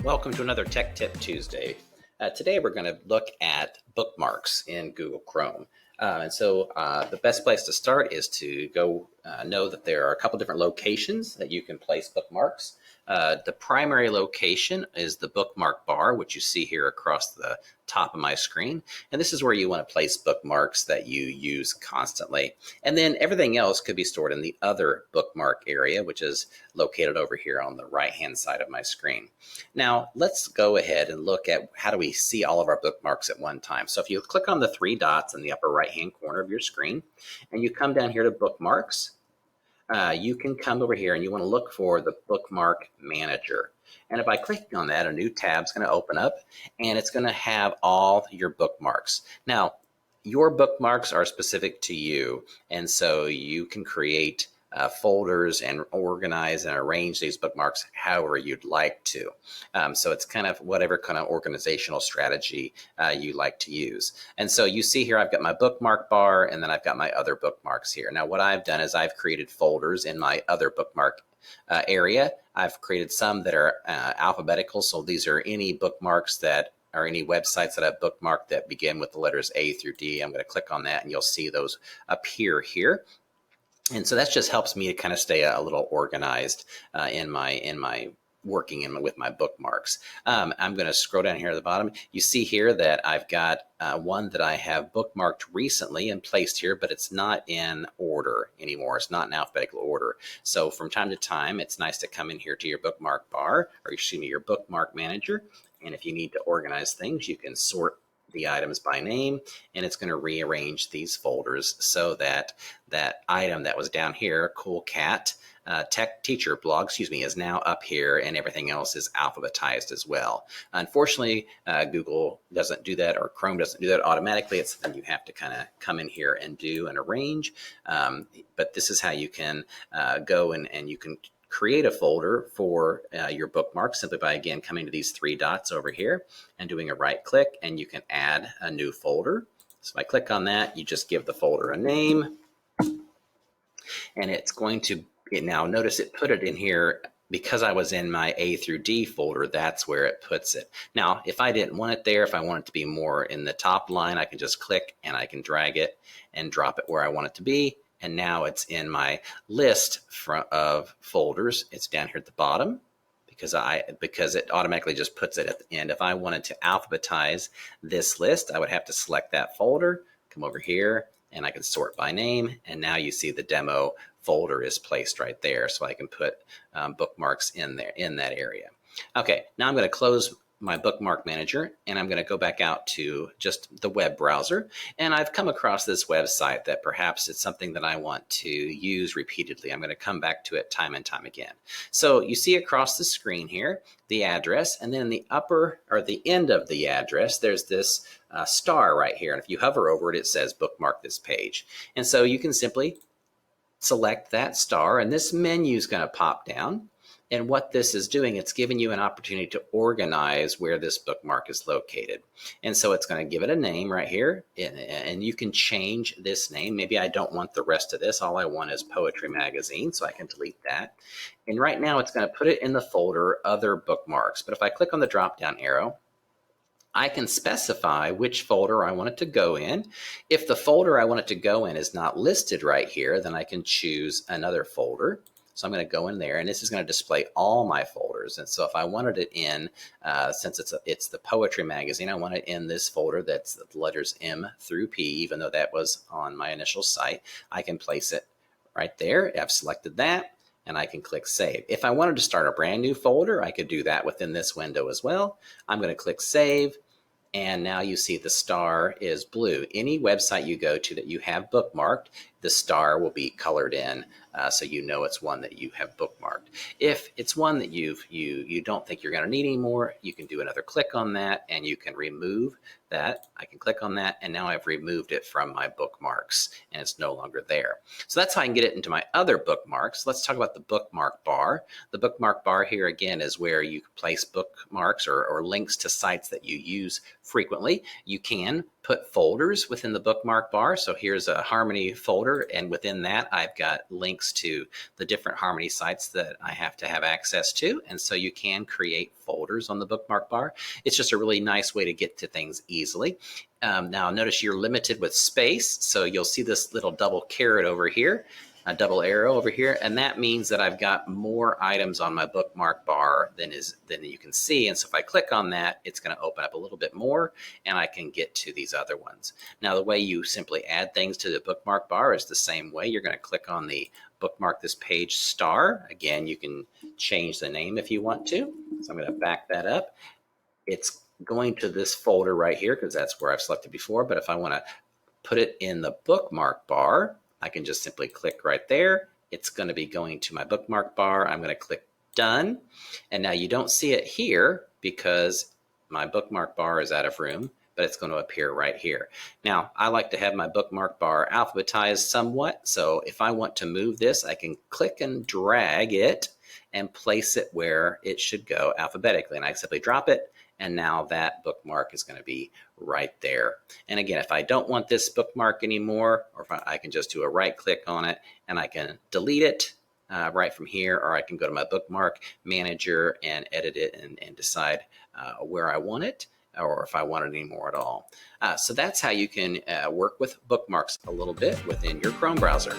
Welcome to another Tech Tip Tuesday. Today we're going to look at bookmarks in Google Chrome. The best place to start is to go know that there are a couple different locations that you can place bookmarks. The primary location is the bookmark bar, which you see here across the top of my screen. And this is where you want to place bookmarks that you use constantly. And then everything else could be stored in the other bookmark area, which is located over here on the right-hand side of my screen. Now, let's go ahead and look at how do we see all of our bookmarks at one time. So if you click on the three dots in the upper right-hand corner of your screen, and you come down here to Bookmarks, you can come over here and you want to look for the Bookmark Manager. And if I click on that, a new tab is going to open up, and it's going to have all your bookmarks. Now, your bookmarks are specific to you, and so you can create folders and organize and arrange these bookmarks however you'd like to. So it's kind of whatever kind of organizational strategy you like to use. And so you see here I've got my bookmark bar, and then I've got my other bookmarks here. Now what I've done is I've created folders in my other bookmark area. I've created some that are alphabetical, so these are any bookmarks that or any websites that I've bookmarked that begin with the letters A through D. I'm going to click on that and you'll see those appear here. And so that just helps me to kind of stay a little organized in my working with my bookmarks. I'm going to scroll down here at the bottom. You see here that I've got one that I have bookmarked recently and placed here, but it's not in order anymore. It's not in alphabetical order. So from time to time, it's nice to come in here to your bookmark bar, or excuse me, your bookmark manager. And if you need to organize things, you can sort the items by name, and it's going to rearrange these folders so that that item that was down here, Cool Cat, Tech Teacher Blog, is now up here, and everything else is alphabetized as well. Unfortunately, Google doesn't do that, or Chrome doesn't do that automatically. It's something you have to kind of come in here and do and arrange. But this is how you can go and you can create a folder for your bookmark simply by, again, coming to these three dots over here and doing a right click, and you can add a new folder. So if I click on that, you just give the folder a name, and it's going to, now notice it put it in here because I was in my A through D folder. That's where it puts it. Now, if I didn't want it there, if I want it to be more in the top line, I can just click and I can drag it and drop it where I want it to be. And now it's in my list of folders. It's down here at the bottom because it automatically just puts it at the end. If I wanted to alphabetize this list, I would have to select that folder, come over here, and I can sort by name. And now you see the demo folder is placed right there, so I can put bookmarks in there in that area. Okay, now I'm going to close my bookmark manager, and I'm going to go back out to just the web browser, and I've come across this website that perhaps it's something that I want to use repeatedly. I'm going to come back to it time and time again. So you see across the screen here the address, and then in the upper or the end of the address there's this star right here, and if you hover over it, it says bookmark this page. And so you can simply select that star, and this menu is going to pop down. And what this is doing, it's giving you an opportunity to organize where this bookmark is located. And so it's going to give it a name right here, and you can change this name. Maybe I don't want the rest of this. All I want is Poetry Magazine, so I can delete that. And right now it's going to put it in the folder Other Bookmarks. But if I click on the drop-down arrow, I can specify which folder I want it to go in. If the folder I want it to go in is not listed right here, then I can choose another folder. So I'm going to go in there, and this is going to display all my folders. And so if I wanted it in, since it's the Poetry Magazine, I want it in this folder that's the letters M through P, even though that was on my initial site. I can place it right there. I've selected that, and I can click Save. If I wanted to start a brand new folder, I could do that within this window as well. I'm going to click Save. And now you see the star is blue. Any website you go to that you have bookmarked, the star will be colored in, so you know it's one that you have bookmarked. If it's one that you don't think you're going to need anymore, you can do another click on that, and you can remove that. I can click on that, and now I've removed it from my bookmarks, and it's no longer there. So that's how I can get it into my other bookmarks. Let's talk about the bookmark bar. The bookmark bar here, again, is where you place bookmarks or links to sites that you use frequently. You can put folders within the bookmark bar. So here's a Harmony folder, and within that I've got links to the different Harmony sites that I have to have access to. And so you can create folders on the bookmark bar. It's just a really nice way to get to things easily. Now notice you're limited with space, so you'll see this little double caret over here, a double arrow over here, and that means that I've got more items on my bookmark bar than you can see. And so if I click on that, it's going to open up a little bit more, and I can get to these other ones. Now the way you simply add things to the bookmark bar is the same way. You're going to click on the bookmark this page star. Again, you can change the name if you want to. So I'm going to back that up. It's going to this folder right here because that's where I've selected before. But if I want to put it in the bookmark bar, I can just simply click right there. It's going to be going to my bookmark bar. I'm going to click done. And now you don't see it here because my bookmark bar is out of room, but it's going to appear right here. Now, I like to have my bookmark bar alphabetized somewhat. So if I want to move this, I can click and drag it and place it where it should go alphabetically. And I simply drop it, and now that bookmark is going to be right there. And again, if I don't want this bookmark anymore, or if I can just do a right click on it and I can delete it right from here, or I can go to my bookmark manager and edit it and decide where I want it, or if I want it anymore at all. So that's how you can work with bookmarks a little bit within your Chrome browser.